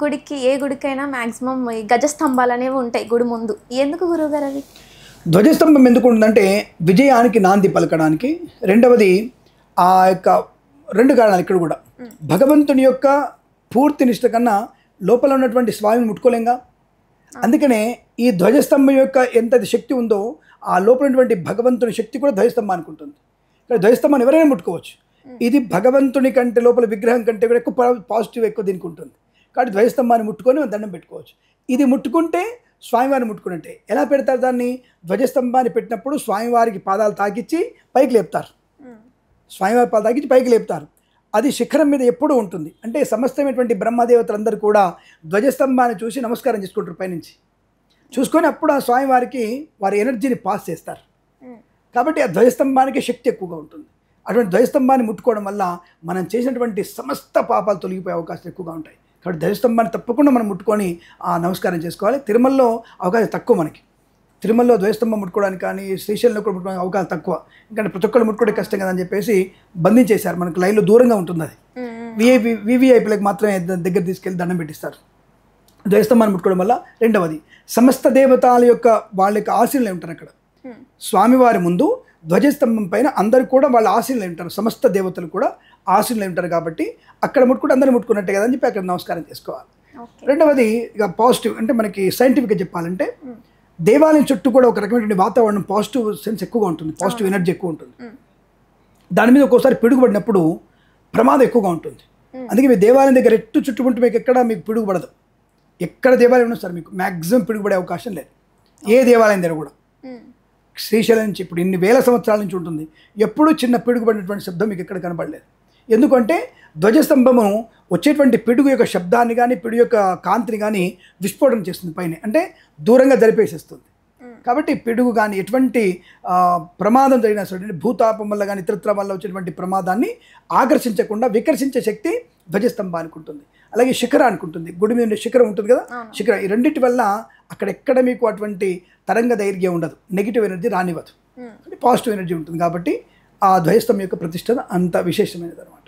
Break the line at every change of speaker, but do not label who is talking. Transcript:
గుడికి ఏ గుడికైనా మాక్సిమం ఈ గజస్తంభాలు అనేవి ఉంటాయి గుడి ముందు. ఎందుకు గురువుగారు అవి?
ధ్వజస్తంభం ఎందుకు ఉందంటే విజయానికి నాంది పలకడానికి. రెండవది ఆ యొక్క రెండు కారణాలు ఇక్కడ కూడా. భగవంతుని యొక్క పూర్తి నిష్ట కన్నా లోపల ఉన్నటువంటి స్వామిని ముట్టుకోలేంగా. అందుకనే ఈ ధ్వజస్తంభం యొక్క ఎంత శక్తి ఉందో ఆ లోపల ఉన్నటువంటి భగవంతుని శక్తి కూడా ధ్వజస్తంభానికి ఉంటుంది. ఇక్కడ ధ్వజస్తంభాన్ని ఎవరైనా ముట్టుకోవచ్చు. ఇది భగవంతుని కంటే లోపల విగ్రహం కంటే కూడా ఎక్కువ పాజిటివ్ ఎక్కువ దీనికి ఉంటుంది. కాబట్టి ధ్వజస్తంభాన్ని ముట్టుకొని దండం పెట్టుకోవచ్చు. ఇది ముట్టుకుంటే స్వామివారిని ముట్టుకున్నట్టే. ఎలా పెడతారు దాన్ని? ధ్వజస్తంభాన్ని పెట్టినప్పుడు స్వామివారికి పాదాలు తాకిచ్చి పైకి లేపుతారు. స్వామివారి పాదాలు తాకిచ్చి పైకి లేపుతారు. అది శిఖరం మీద ఎప్పుడూ ఉంటుంది. అంటే సమస్తమైనటువంటి బ్రహ్మదేవతలందరూ కూడా ధ్వజస్తంభాన్ని చూసి నమస్కారం చేసుకుంటారు పైనుంచి. చూసుకొని అప్పుడు ఆ స్వామివారికి వారి ఎనర్జీని పాస్ చేస్తారు. కాబట్టి ఆ ధ్వజస్తంభానికి శక్తి ఎక్కువగా ఉంటుంది. అటువంటి ధ్వజస్తంభాన్ని ముట్టుకోవడం వల్ల మనం చేసినటువంటి సమస్త పాపాలు తొలగిపోయే అవకాశాలు ఎక్కువగా ఉంటాయి. కాబట్టి ధ్వజస్తంభాన్ని తప్పకుండా మనం ముట్టుకొని ఆ నమస్కారం చేసుకోవాలి. తిరుమలలో అవకాశం తక్కువ మనకి. తిరుమలలో ధ్వజస్తంభం ముట్టుకోవడానికి కానీ శ్రీశైలంలో కూడా ముట్టుకోవడానికి అవకాశం తక్కువ. ఎందుకంటే ప్రతి ఒక్కరు ముట్టుకోవడం కష్టం కదా అని చెప్పేసి బంధించేశారు. మనకు లైన్లో దూరంగా ఉంటుంది అది. వివిఐపీలకు మాత్రమే దగ్గర తీసుకెళ్ళి దండం పెట్టిస్తారు. ధ్వజస్తంభాన్ని ముట్టుకోవడం వల్ల. రెండవది సమస్త దేవతల యొక్క వాళ్ళ యొక్క ఆశీనులు ఉంటారు అక్కడ. స్వామివారి ముందు ధ్వజస్తంభం పైన అందరూ కూడా వాళ్ళ ఆశీనులు ఉంటారు. సమస్త దేవతలు కూడా ఆశీనులు ఉంటారు. కాబట్టి అక్కడ ముట్టుకుంటే అందరూ ముట్టుకున్నట్టే కదా అని చెప్పి అక్కడ నమస్కారం చేసుకోవాలి. రెండవది ఇక పాజిటివ్ అంటే మనకి సైంటిఫిక్గా చెప్పాలంటే దేవాలయం చుట్టూ కూడా ఒక రకమైనటువంటి వాతావరణం పాజిటివ్ సెన్స్ ఎక్కువగా ఉంటుంది. పాజిటివ్ ఎనర్జీ ఎక్కువ ఉంటుంది. దాని మీద ఒక్కోసారి పిడుగుపడినప్పుడు ప్రమాదం ఎక్కువగా ఉంటుంది. అందుకే మీ దేవాలయం దగ్గర ఎట్టు చుట్టుముట్టు మీకు ఎక్కడ మీకు పిడుగుపడదు. ఎక్కడ దేవాలయం ఉన్నా సరే మీకు మ్యాక్సిమం పిడుగుపడే అవకాశం లేదు. ఏ దేవాలయం దగ్గర కూడా. శ్రీశైలం నుంచి ఇప్పుడు ఇన్ని వేల సంవత్సరాల నుంచి ఉంటుంది. ఎప్పుడూ చిన్న పిడుగుపడినటువంటి శబ్దం మీకు ఎక్కడ కనపడలేదు. ఎందుకంటే ధ్వజస్తంభము వచ్చేటువంటి పిడుగు యొక్క శబ్దాన్ని కానీ పిడుగు యొక్క కాంతిని కానీ విస్ఫోటనం చేస్తుంది పైన. అంటే దూరంగా జరిపేసేస్తుంది. కాబట్టి పిడుగు కానీ ఎటువంటి ప్రమాదం జరిగినా సరే భూతాపం వల్ల కానీ ఇతరత్ర వల్ల వచ్చేటువంటి ప్రమాదాన్ని ఆకర్షించకుండా వికర్షించే శక్తి ధ్వజస్తంభానికి ఉంటుంది. అలాగే శిఖరానికి ఉంటుంది. గుడి మీద శిఖరం ఉంటుంది కదా, శిఖరం. ఈ రెండింటి వల్ల అక్కడెక్కడ మీకు అటువంటి తరంగ ధైర్యం ఉండదు. నెగిటివ్ ఎనర్జీ రానివ్వదు. పాజిటివ్ ఎనర్జీ ఉంటుంది. కాబట్టి ఆ ధ్వజస్తంభం యొక్క ప్రతిష్ట అంత విశేషమైనది అనమాట.